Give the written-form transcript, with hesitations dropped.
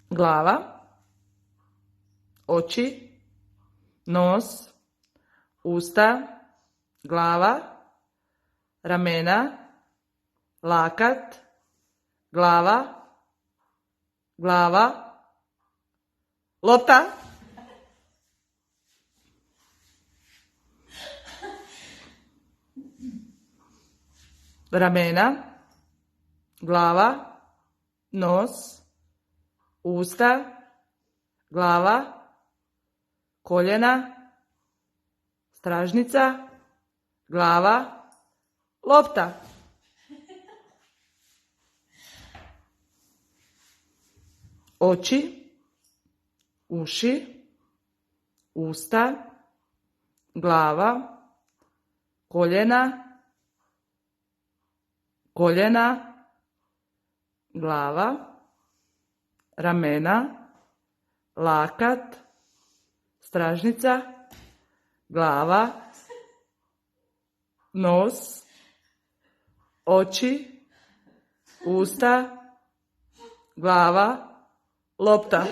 glava, oči, nos, usta, glava, ramena, lakat, glava, lopta, ramena, glava, nos, usta, glava, koljena, stražnica, glava, lopta. Oči, uši, usta, glava, koljena, glava, ramena, lakat, stražnica, glava, nos, oči, usta, glava, lopta.